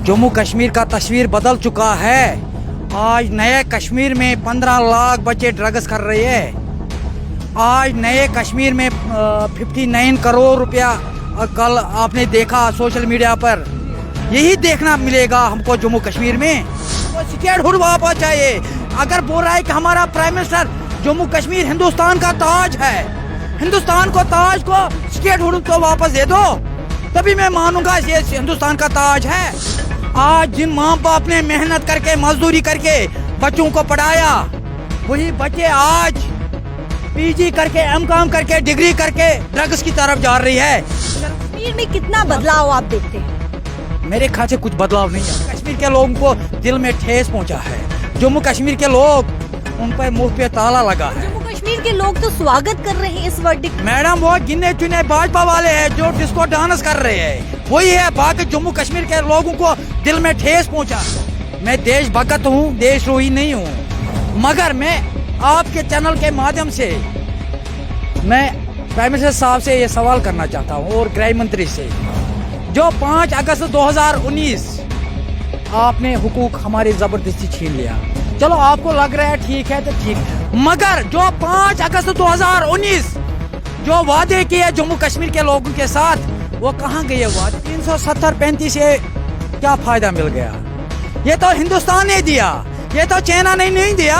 जम्मू कश्मीर का तस्वीर बदल चुका है। आज नए कश्मीर में 15 लाख बच्चे ड्रग्स कर रहे हैं। आज नए कश्मीर में 59 करोड़ रुपया कल आपने देखा सोशल मीडिया पर। यही देखना मिलेगा हमको जम्मू कश्मीर में। तो स्टेटहुड वापस चाहिए। अगर बोल रहा है कि हमारा प्राइम मिनिस्टर जम्मू कश्मीर हिंदुस्तान का ताज है, हिंदुस्तान को ताज को स्टेटहुड को वापस दे दो, तभी मैं मानूंगा ये हिंदुस्तान का ताज है। आज जिन माँ बाप ने मेहनत करके मजदूरी करके बच्चों को पढ़ाया, वही बच्चे आज पीजी करके एमकॉम करके डिग्री करके ड्रग्स की तरफ जा रही है। कश्मीर में कितना बदलाव आप देखते हैं? मेरे ख्याल से कुछ बदलाव नहीं है। कश्मीर के लोगों को दिल में ठेस पहुंचा है। जम्मू कश्मीर के लोग, उन पर मुंह पे ताला लगा है। जम्मू कश्मीर के लोग तो स्वागत कर रहे हैं इस वर्डिक्ट। मैडम वो गिने चुने भाजपा वाले हैं जो डिस्को डांस कर रहे हैं, वही है। बाकी जम्मू कश्मीर के लोगों को दिल में ठेस पहुंचा। मैं देशभक्त हूँ, देशद्रोही नहीं हूँ, मगर मैं आपके चैनल के माध्यम से मैं प्राइम मिनिस्टर साहब से ये सवाल करना चाहता हूँ और गृह मंत्री से, जो 5 अगस्त 2019 आपने हुकूक हमारी जबरदस्ती छीन लिया। चलो आपको लग रहा है ठीक है तो ठीक, मगर जो 5 अगस्त 2019 जो वादे किए जम्मू कश्मीर के लोगों के साथ, वो कहाँ गए वादे? 370-35 से क्या फायदा मिल गया? ये तो हिंदुस्तान ने दिया, ये तो चाइना ने नहीं दिया,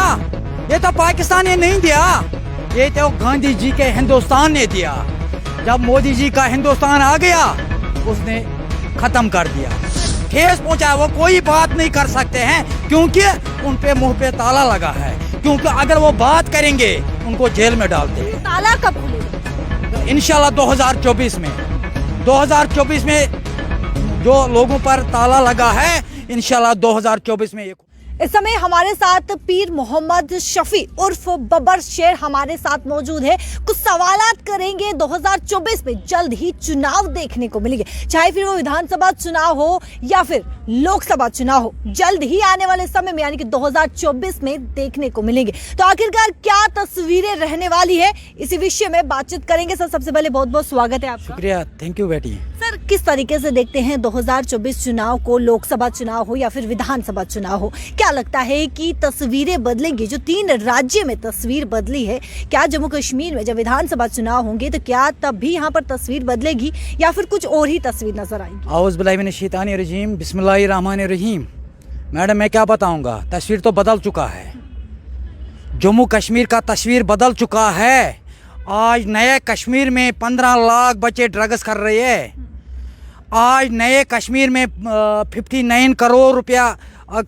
ये तो पाकिस्तान ने नहीं दिया, ये तो गांधी जी के हिंदुस्तान ने दिया। जब मोदी जी का हिंदुस्तान आ गया, उसने खत्म कर दिया, ठेस पहुंचा। वो कोई बात नहीं कर सकते हैं क्योंकि उन पे मुंह पे ताला लगा है। क्योंकि अगर वो बात करेंगे उनको जेल में डालते हैं। ताला कब खुलेगा? इंशाल्लाह 2024 में 2024 में जो लोगों पर ताला लगा है, इंशाल्लाह 2024 में। इस समय हमारे साथ पीर मोहम्मद शफी उर्फ बब्बर शेर हमारे साथ मौजूद है। कुछ सवालात करेंगे। 2024 में जल्द ही चुनाव देखने को मिलेंगे, चाहे फिर वो विधानसभा चुनाव हो या फिर लोकसभा चुनाव हो, जल्द ही आने वाले समय में यानी कि 2024 में देखने को मिलेंगे। तो आखिरकार क्या तस्वीरें रहने वाली है, इसी विषय में बातचीत करेंगे। सर सबसे पहले बहुत बहुत स्वागत है आपका। शुक्रिया, थैंक यू बेटी। सर किस तरीके से देखते हैं 2024 चुनाव को, लोकसभा चुनाव हो या फिर विधानसभा चुनाव हो? क्या लगता है कि तस्वीरें बदलेंगी? जो 3 राज्य में तस्वीर बदली है, क्या जम्मू कश्मीर में जब विधानसभा चुनाव होंगे तो क्या तब भी यहाँ पर तस्वीर बदलेगी या फिर कुछ और ही तस्वीर नजर आएगी? औज़ बिल्लाहि मिनश शैतानिर रजीम, बिस्मिल्लाहिर रहमानिर रहीम। मैडम मैं क्या बताऊंगा, तस्वीर तो बदल चुका है। जम्मू कश्मीर का तस्वीर बदल चुका है। आज नए कश्मीर में 15 लाख बच्चे ड्रग्स कर रहे हैं। आज नए कश्मीर में 59 करोड़ रुपया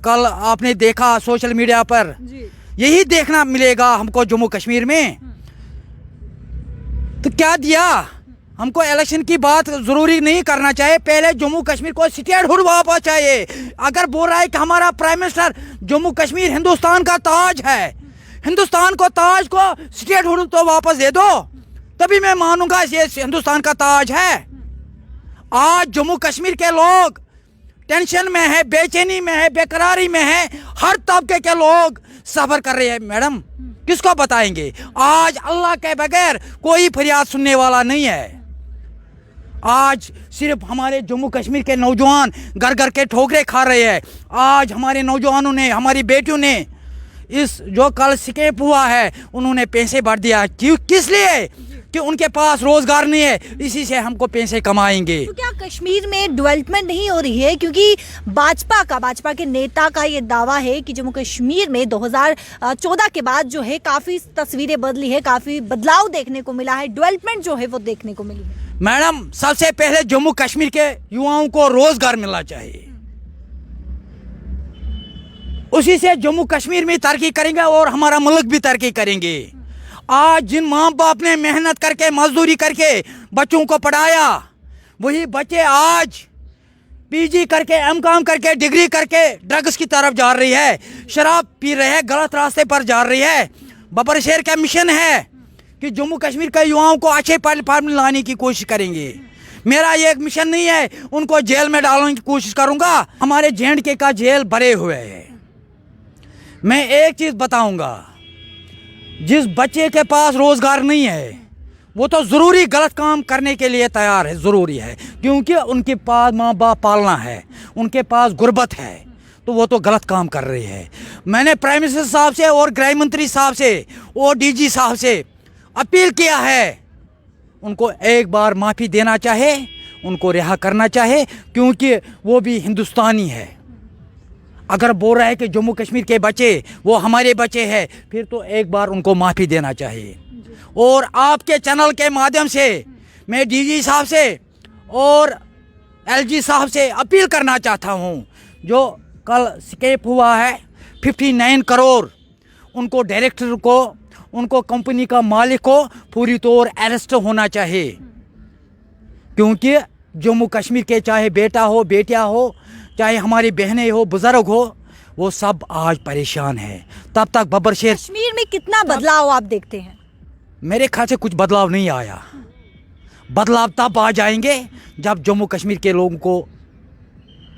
कल आपने देखा सोशल मीडिया पर। यही देखना मिलेगा हमको जम्मू कश्मीर में। तो क्या दिया हमको? इलेक्शन की बात जरूरी नहीं करना चाहिए, पहले जम्मू कश्मीर को स्टेटहुड वापस चाहिए। अगर बोल रहा है कि हमारा प्राइम मिनिस्टर जम्मू कश्मीर हिंदुस्तान का ताज है, हिंदुस्तान को ताज को स्टेटहुड तो वापस दे दो, तभी मैं मानूंगा ये हिंदुस्तान का ताज है। आज जम्मू कश्मीर के लोग टेंशन में है, बेचैनी में है, बेकरारी में है। हर तबके के लोग सफर कर रहे हैं। मैडम किसको बताएंगे? आज अल्लाह के बगैर कोई फरियाद सुनने वाला नहीं है। आज सिर्फ हमारे जम्मू कश्मीर के नौजवान घर घर के ठोकरे खा रहे हैं। आज हमारे नौजवानों ने, हमारी बेटियों ने इस जो कल स्केप हुआ है, उन्होंने पैसे भर दिया। क्यों? किस लिए? कि उनके पास रोजगार नहीं है, इसी से हमको पैसे कमाएंगे। तो क्या कश्मीर में डेवलपमेंट नहीं हो रही है? क्योंकि भाजपा के नेता का ये दावा है कि जम्मू कश्मीर में 2014 के बाद जो है काफी तस्वीरें बदली है, काफी बदलाव देखने को मिला है, डेवलपमेंट जो है वो देखने को मिली है। मैडम सबसे पहले जम्मू कश्मीर के युवाओं को रोजगार मिलना चाहिए, उसी से जम्मू कश्मीर में तरक्की करेंगे और हमारा मुल्क भी तरक्की करेंगे। आज जिन माँ बाप ने मेहनत करके मजदूरी करके बच्चों को पढ़ाया, वही बच्चे आज पीजी करके एमकॉम करके डिग्री करके ड्रग्स की तरफ जा रही है, शराब पी रहे हैं, गलत रास्ते पर जा रही है। बब्बर शेर का मिशन है कि जम्मू कश्मीर के युवाओं को अच्छे प्लेटफॉर्म में लाने की कोशिश करेंगे। मेरा ये एक मिशन नहीं है उनको जेल में डालने की कोशिश करूंगा। हमारे J&K का जेल भरे हुए है। मैं एक चीज़ बताऊंगा, जिस बच्चे के पास रोजगार नहीं है वो तो ज़रूरी गलत काम करने के लिए तैयार है, ज़रूरी है, क्योंकि उनके पास माँ बाप पालना है, उनके पास गुर्बत है, तो वो तो गलत काम कर रही है। मैंने प्राइम मिनिस्टर साहब से और गृह मंत्री साहब से और डीजी साहब से अपील किया है, उनको एक बार माफ़ी देना चाहे, उनको रिहा करना चाहे, क्योंकि वो भी हिंदुस्तानी है। अगर बोल रहा है कि जम्मू कश्मीर के बच्चे वो हमारे बच्चे हैं, फिर तो एक बार उनको माफ़ी देना चाहिए। और आपके चैनल के माध्यम से मैं डीजी साहब से और एलजी साहब से अपील करना चाहता हूँ, जो कल स्केप हुआ है 59 करोड़, उनको डायरेक्टर को, उनको कंपनी का मालिक को पूरी तौर अरेस्ट होना चाहिए, क्योंकि जम्मू कश्मीर के चाहे बेटा हो, बेटियाँ हो, चाहे हमारी बहनें हो, बुज़ुर्ग हो, वो सब आज परेशान हैं। तब तक बब्बर शेर कश्मीर में कितना बदलाव आप देखते हैं? मेरे ख्याल से कुछ बदलाव नहीं आया। बदलाव तब आ जाएंगे जब जम्मू कश्मीर के लोगों को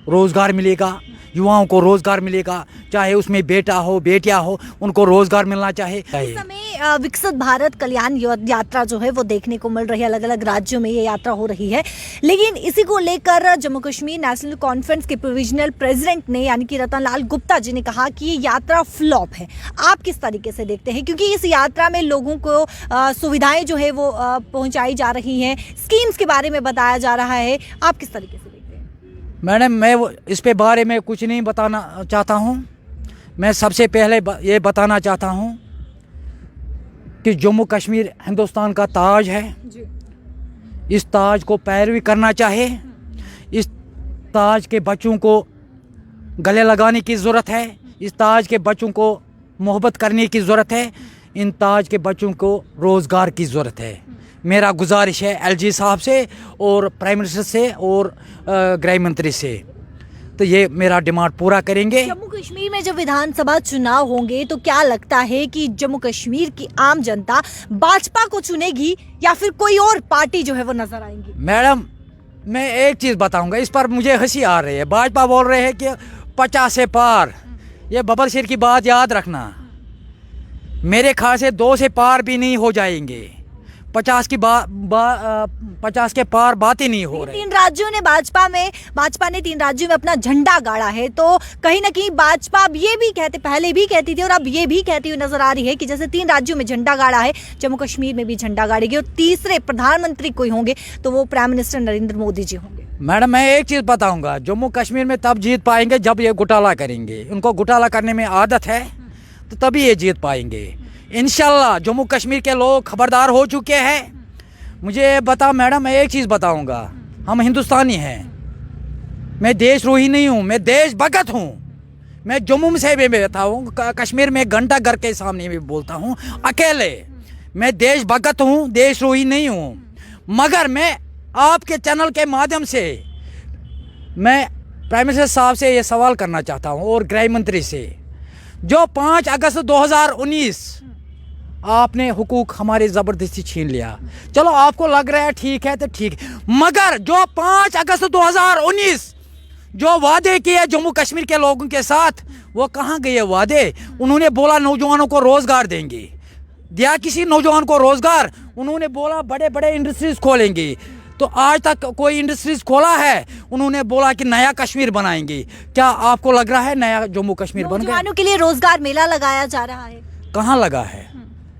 रोज़गार मिलेगा, युवाओं को रोज़गार मिलेगा, चाहे उसमें बेटा हो, बेटियां हो, उनको रोज़गार मिलना चाहिए। इस समय विकसित भारत कल्याण यात्रा जो है वो देखने को मिल रही है, अलग अलग राज्यों में ये यात्रा हो रही है, लेकिन इसी को लेकर जम्मू कश्मीर नेशनल कॉन्फ्रेंस के प्रोविजनल प्रेसिडेंट ने यानी कि रतन लाल गुप्ता जी ने कहा कि ये यात्रा फ्लॉप है। आप किस तरीके से देखते हैं, क्योंकि इस यात्रा में लोगों को सुविधाएं जो है वो पहुँचाई जा रही हैं, स्कीम्स के बारे में बताया जा रहा है, आप किस तरीके से देखते हैं? मैडम, मैं इस पे बारे में कुछ नहीं बताना चाहता हूँ। मैं सबसे पहले ये बताना चाहता हूँ कि जम्मू कश्मीर हिंदुस्तान का ताज है, इस ताज को पैरवी करना चाहिए, इस ताज के बच्चों को गले लगाने की ज़रूरत है, इस ताज के बच्चों को मोहब्बत करने की ज़रूरत है, इन ताज के बच्चों को रोज़गार की ज़रूरत है। मेरा गुजारिश है एलजी साहब से और प्राइम मिनिस्टर से और गृह मंत्री से, तो ये मेरा डिमांड पूरा करेंगे। जम्मू कश्मीर में जब विधानसभा चुनाव होंगे तो क्या लगता है कि जम्मू कश्मीर की आम जनता भाजपा को चुनेगी या फिर कोई और पार्टी जो है वो नजर आएंगी? मैडम, मैं एक चीज़ बताऊंगा, इस पर मुझे हंसी आ रही है। भाजपा बोल रहे हैं कि 50 से पार, ये बब्बर शेर की बात याद रखना, मेरे ख्याल से 2 से पार भी नहीं हो जाएंगे, 50 के पार बातें नहीं हो रही। 3 राज्यों ने भाजपा ने 3 राज्यों में अपना झंडा गाड़ा है, तो कहीं ना कहीं भाजपा अब ये भी पहले भी कहती थी और अब ये भी कहती हुई नजर आ रही है कि जैसे 3 राज्यों में झंडा गाड़ा है, जम्मू कश्मीर में भी झंडा गाड़ेगी और तीसरे प्रधानमंत्री कोई होंगे तो वो प्राइम मिनिस्टर नरेंद्र मोदी जी होंगे। मैडम, मैं एक चीज़ बताऊंगा, जम्मू कश्मीर में तब जीत पाएंगे जब ये घोटाला करेंगे, उनको घोटाला करने में आदत है, तो तभी ये जीत पाएंगे इंशाल्लाह। जम्मू कश्मीर के लोग खबरदार हो चुके हैं। मुझे बता मैडम, मैं एक चीज़ बताऊंगा, हम हिंदुस्तानी हैं, मैं देशद्रोही नहीं हूँ, मैं देश भगत हूँ। मैं जम्मू से भी बैठा हूँ, कश्मीर में घंटा घर के सामने भी बोलता हूँ अकेले, मैं देश भगत हूँ, देशद्रोही नहीं हूँ। मगर मैं आपके चैनल के माध्यम से मैं प्राइम मिनिस्टर साहब से ये सवाल करना चाहता हूँ और गृह मंत्री से, जो 5 अगस्त 2019 आपने हुकूक हमारे ज़बरदस्ती छीन लिया, चलो आपको लग रहा है ठीक है तो ठीक, मगर जो 5 अगस्त 2019 जो वादे किए जम्मू कश्मीर के लोगों के साथ, वो कहाँ गए वादे? उन्होंने बोला नौजवानों को रोज़गार देंगे, दिया किसी नौजवान को रोज़गार? उन्होंने बोला बड़े बड़े इंडस्ट्रीज खोलेंगे, तो आज तक कोई इंडस्ट्रीज खोला है? उन्होंने बोला कि नया कश्मीर बनाएंगे, क्या आपको लग रहा है नया जम्मू कश्मीर बन गया? नौजवानों के लिए रोजगार मेला लगाया जा रहा है, कहाँ लगा है?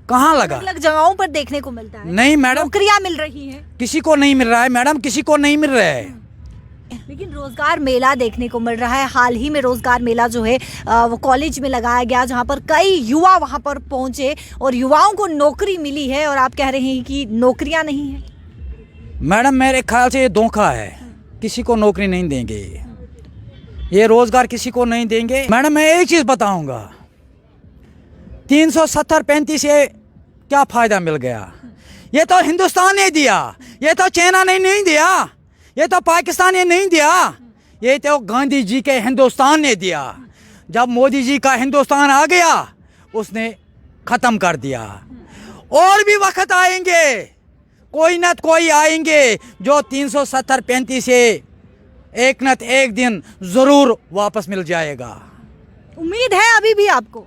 कहाँ लगा? अलग जगहों पर देखने को मिलता है। नहीं मैडम, नौकरियां मिल रही हैं, किसी को नहीं मिल रहा है मैडम, किसी को नहीं मिल रहा है। लेकिन रोजगार मेला देखने को मिल रहा है। हाल ही में रोजगार मेला जो है वो कॉलेज में लगाया गया, जहां पर कई युवा वहां पर पहुंचे और युवाओं को नौकरी मिली है, और आप कह रहे हैं कि नौकरियां नहीं है। मैडम, मेरे ख्याल से ये धोखा है, किसी को नौकरी नहीं देंगे, ये रोजगार किसी को नहीं देंगे। मैडम, मैं एक चीज़ बताऊंगा, 370-35 से क्या फ़ायदा मिल गया? ये तो हिंदुस्तान ने दिया, ये तो चाइना ने नहीं दिया, ये तो पाकिस्तान ने नहीं दिया, ये तो गांधी जी के हिंदुस्तान ने दिया। जब मोदी जी का हिंदुस्तान आ गया, उसने ख़त्म कर दिया। और भी वक्त आएंगे, कोई न कोई आएंगे जो 370-35 से एक न एक दिन ज़रूर वापस मिल जाएगा। उम्मीद है अभी भी आपको?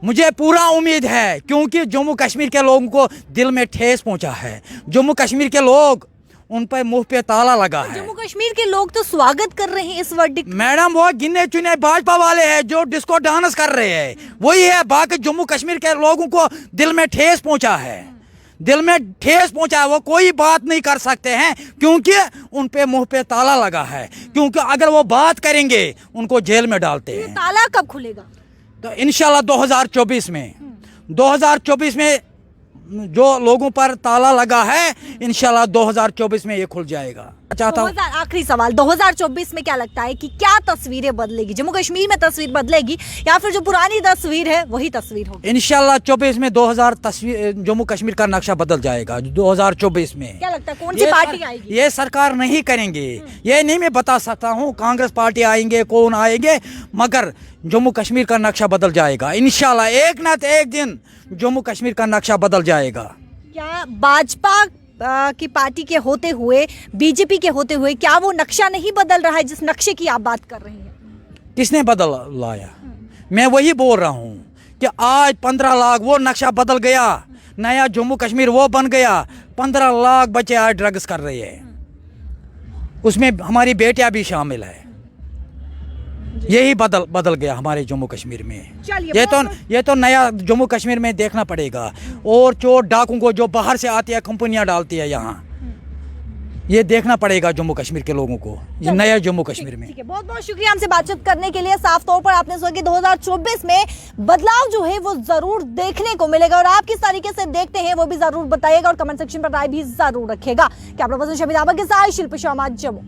मुझे पूरा उम्मीद है क्योंकि जम्मू कश्मीर के लोगों को दिल में ठेस पहुंचा है। जम्मू कश्मीर के लोग, उन पर मुंह पे ताला लगा है। जम्मू कश्मीर के लोग तो स्वागत कर रहे हैं इस वर्डिक्ट। मैडम वो गिने चुने भाजपा वाले हैं जो डिस्को डांस कर रहे हैं, वही है। बाकी जम्मू कश्मीर के लोगों को दिल में ठेस पहुंचा है, दिल में ठेस पहुंचा है। वो कोई बात नहीं कर सकते हैं क्योंकि उन पे मुंह पे ताला लगा है। क्योंकि अगर वो बात करेंगे उनको जेल में डालते हैं। ताला कब खुलेगा? तो इंशाल्लाह 2024 में जो लोगों पर ताला लगा है, इंशाल्लाह 2024 में ये खुल जाएगा। चाहता हूँ। आखिरी सवाल, 2024 में क्या लगता है कि क्या तस्वीरें बदलेगी? जम्मू कश्मीर में तस्वीर बदलेगी या फिर जो पुरानी तस्वीर है वही तस्वीर होगी? इंशाल्लाह 24 में 2000 तस्वीर जम्मू कश्मीर का नक्शा बदल जाएगा। 2024 में क्या लगता है कौन सी पार्टी आएगी? ये सरकार नहीं करेंगे, ये नहीं मैं बता सकता हूँ। कांग्रेस पार्टी आएंगे, कौन आएंगे, मगर जम्मू कश्मीर का नक्शा बदल जाएगा इंशाल्लाह। एक ना एक दिन जम्मू कश्मीर का नक्शा बदल जाएगा। क्या भाजपा की पार्टी के होते हुए, बीजेपी के होते हुए, क्या वो नक्शा नहीं बदल रहा है जिस नक्शे की आप बात कर रही हैं? किसने बदल लाया? मैं वही बोल रहा हूँ कि आज 15 लाख वो नक्शा बदल गया, नया जम्मू कश्मीर वो बन गया। 15 लाख बच्चे आज ड्रग्स कर रहे हैं, उसमें हमारी बेटियां भी शामिल है। यही बदल गया हमारे जम्मू कश्मीर में। ये तो नया जम्मू कश्मीर में देखना पड़ेगा। और चोर डाकुओं को जो बाहर से आती है, कंपनियां डालती है यहाँ, ये देखना पड़ेगा जम्मू कश्मीर के लोगों को, ये नया जम्मू कश्मीर में। ठीक है, बहुत बहुत शुक्रिया हमसे बातचीत करने के लिए। साफ तौर पर आपने सुना कि 2024 में बदलाव जो है वो जरूर देखने को मिलेगा और आप किस तरीके से देखते हैं वो भी जरूर बताइएगा और कमेंट सेक्शन पर राय भी जरूर रखिएगा। कैमरा पर्सन शमीद आबा के साथ शिल्पी शर्मा, जम्मू।